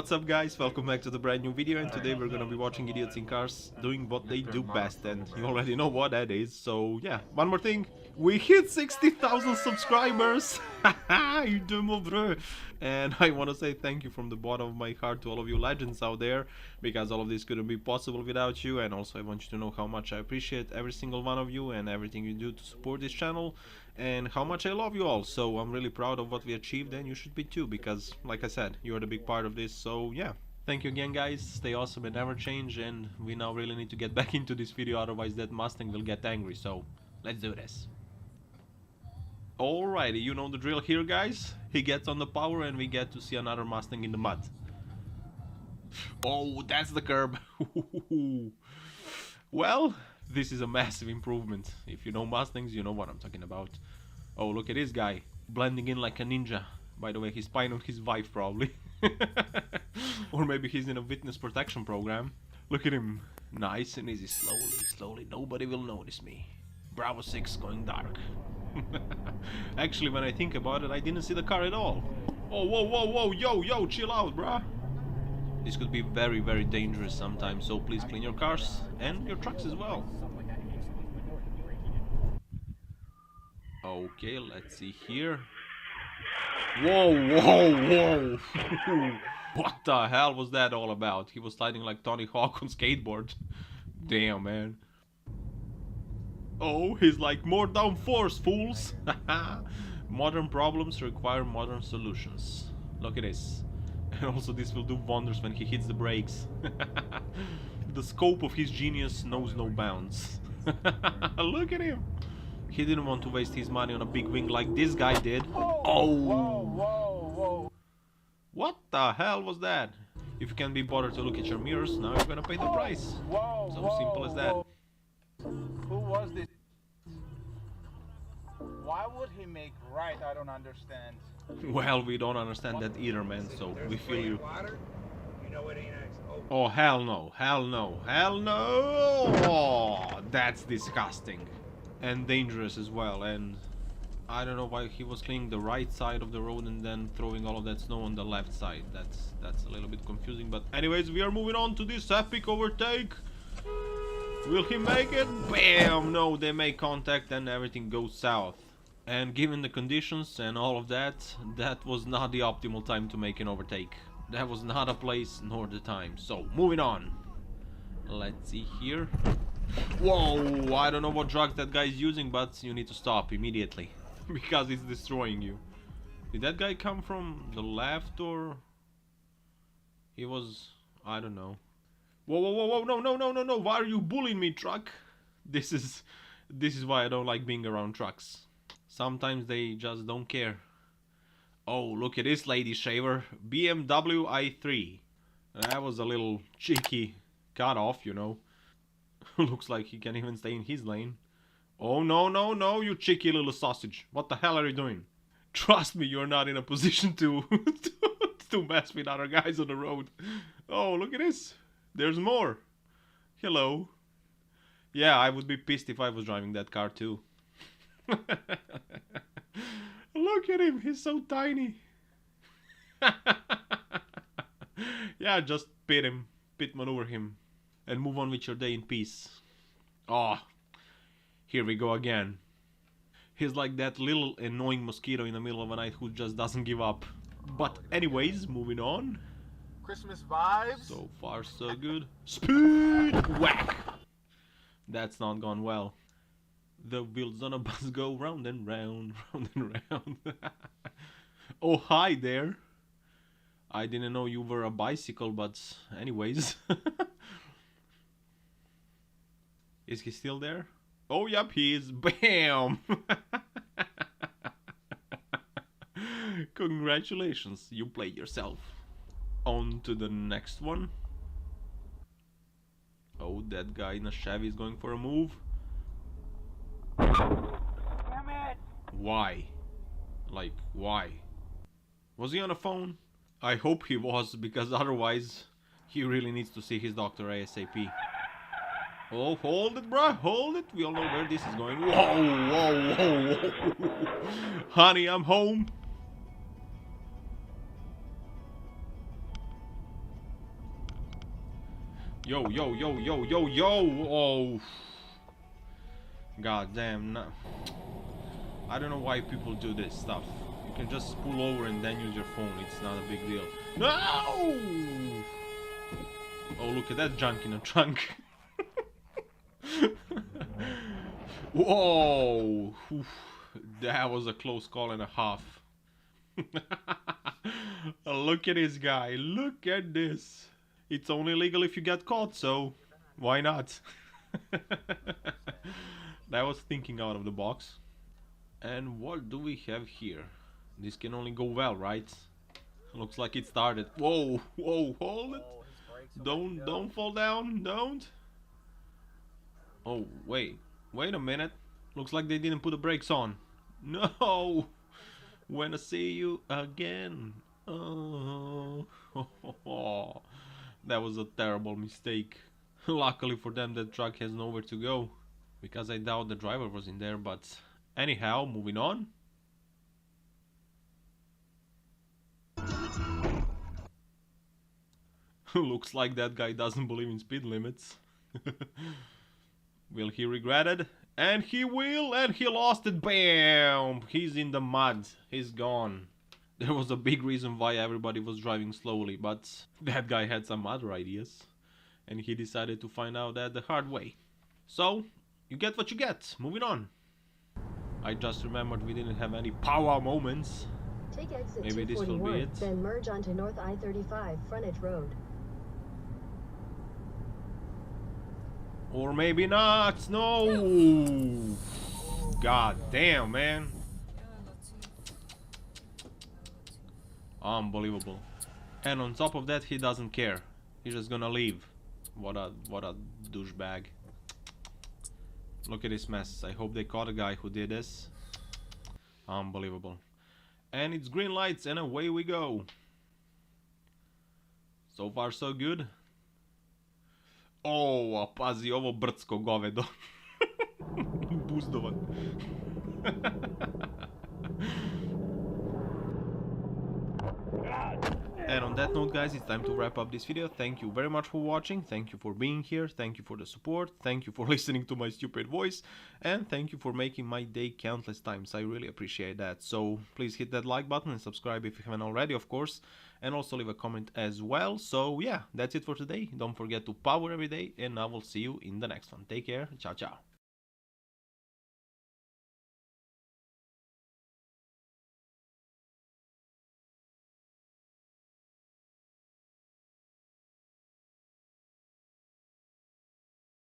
What's up guys, welcome back to the brand new video, and today we're gonna be watching idiots in cars doing what they do best, and you already know what that is. So yeah, one more thing, we hit 60,000 subscribers. You do move through. And I want to say thank you from the bottom of my heart to all of you legends out there, because all of this couldn't be possible without you. And also I want you to know how much I appreciate every single one of you and everything you do to support this channel, and how much I love you all. So I'm really proud of what we achieved, and you should be too, because like I said, you're the big part of this. So yeah, thank you again guys, stay awesome and never change, and we now really need to get back into this video, otherwise that Mustang will get angry. So let's do this. Alrighty, you know the drill here guys, he gets on the power and we get to see another Mustang in the mud. Oh, that's the curb. Well, this is a massive improvement. If you know Mustangs, you know what I'm talking about. Oh, look at this guy, blending in like a ninja. By the way, he's spying on his wife probably. Or maybe he's in a witness protection program. Look at him, nice and easy, slowly, nobody will notice me. Bravo 6 going dark. Actually, when I think about it, I didn't see the car at all. Oh, whoa, yo, chill out, bruh. This could be very, very dangerous sometimes, so please clean your cars and your trucks as well. Okay, let's see here. Whoa. What the hell was that all about? He was sliding like Tony Hawk on skateboard. Damn, man. Oh, he's like, more downforce, fools. Modern problems require modern solutions. Look at this. And also this will do wonders when he hits the brakes. The scope of his genius knows no bounds. Look at him. He didn't want to waste his money on a big wing like this guy did. Oh! Whoa. What the hell was that? If you can't be bothered to look at your mirrors, now you're gonna pay the price. So simple as that. Who was this? Why would he make right? I don't understand. Well, we don't understand that either, man, so we feel you. You know it ain't Oh, hell no. Oh, that's disgusting. And dangerous as well, and I don't know why he was cleaning the right side of the road and then throwing all of that snow on the left side. That's a little bit confusing, but anyways, we are moving on to this epic overtake. Will he make it? Bam! No, they make contact and everything goes south. And given the conditions and all of that, that was not the optimal time to make an overtake. That was not a place nor the time. So, moving on. Let's see here. Whoa, I don't know what drugs that guy is using, but you need to stop immediately. Because it's destroying you. Did that guy come from the left, or... He was... I don't know. Whoa, no, why are you bullying me, truck? This is why I don't like being around trucks. Sometimes they just don't care. Oh, look at this lady shaver, BMW i3. That was a little cheeky cut off, you know. Looks like he can't even stay in his lane. Oh, no, you cheeky little sausage. What the hell are you doing? Trust me, you're not in a position to to mess with other guys on the road. Oh, look at this. There's more. Hello. Yeah, I would be pissed if I was driving that car too. Look at him, he's so tiny. Yeah, just pit maneuver him, and move on with your day in peace. Oh, here we go again. He's like that little annoying mosquito in the middle of the night who just doesn't give up. But anyways, moving on. Christmas vibes? So far so good. Speed whack! That's not gone well. The wheels on a bus go round and round. Oh, hi there. I didn't know you were a bicycle, but anyways. Is he still there? Oh, yep, he is. Bam! Congratulations, you played yourself. On to the next one. Oh, that guy in a Chevy is going for a move. Damn it! Why? Like, why? Was he on a phone? I hope he was, because otherwise he really needs to see his doctor ASAP. Oh, hold it, bruh, hold it. We all know where this is going. Whoa. Honey, I'm home. Yo, yo, yo, yo, yo, yo! Oh! God damn, no. I don't know why people do this stuff. You can just pull over and then use your phone, it's not a big deal. No! Oh, look at that junk in the trunk. Whoa! Oof. That was a close call and a half. Look at this guy, look at this. It's only legal if you get caught, so why not? That was thinking out of the box. And what do we have here? This can only go well, right? Looks like it started. Whoa, whoa, hold it. Don't fall down, don't. Oh, wait a minute. Looks like they didn't put the brakes on. No! When I see you again. Oh. That was a terrible mistake. Luckily for them, that truck has nowhere to go. Because I doubt the driver was in there, but anyhow, moving on. Looks like that guy doesn't believe in speed limits. Will he regret it? And he will, and he lost it. Bam! He's in the mud. He's gone. There was a big reason why everybody was driving slowly, but that guy had some other ideas. And he decided to find out that the hard way. So, you get what you get. Moving on. I just remembered we didn't have any power moments. Take exit Maybe this will be 241, it. then merge onto North I-35 Frontage Road. Or maybe not. No. God damn, man. Unbelievable. And on top of that, he doesn't care. He's just gonna leave. What a douchebag. Look at this mess. I hope they caught a guy who did this. Unbelievable. And it's green lights and away we go. So far so good. O, a pazi ovo brdsko govedo. Buzdovan. And on that note, guys, it's time to wrap up this video. Thank you very much for watching. Thank you for being here. Thank you for the support. Thank you for listening to my stupid voice. And thank you for making my day countless times. I really appreciate that. So please hit that like button and subscribe if you haven't already, of course. And also leave a comment as well. So yeah, that's it for today. Don't forget to power every day. And I will see you in the next one. Take care. Ciao, ciao.